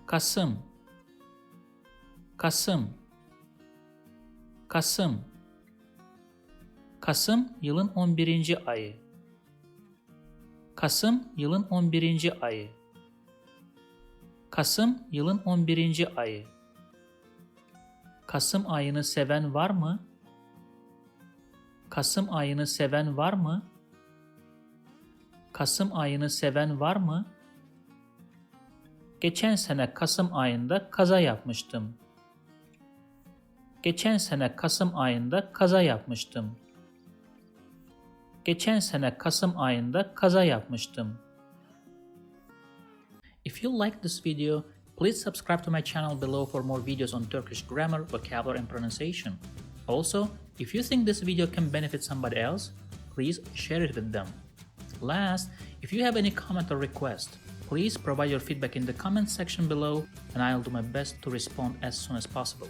Kasım, Kasım, Kasım. Kasım yılın 11. ayı. Kasım yılın 11. ayı. Kasım yılın 11. ayı. Kasım ayını seven var mı? Kasım ayını seven var mı? Kasım ayını seven var mı? Geçen sene Kasım ayında kaza yapmıştım. Geçen sene Kasım ayında kaza yapmıştım. Geçen sene Kasım ayında kaza yapmıştım. If you like this video, please subscribe to my channel below for more videos on Turkish grammar, vocabulary and pronunciation. Also, if you think this video can benefit somebody else, please share it with them. Last, if you have any comment or request, please provide your feedback in the comment section below and I'll do my best to respond as soon as possible.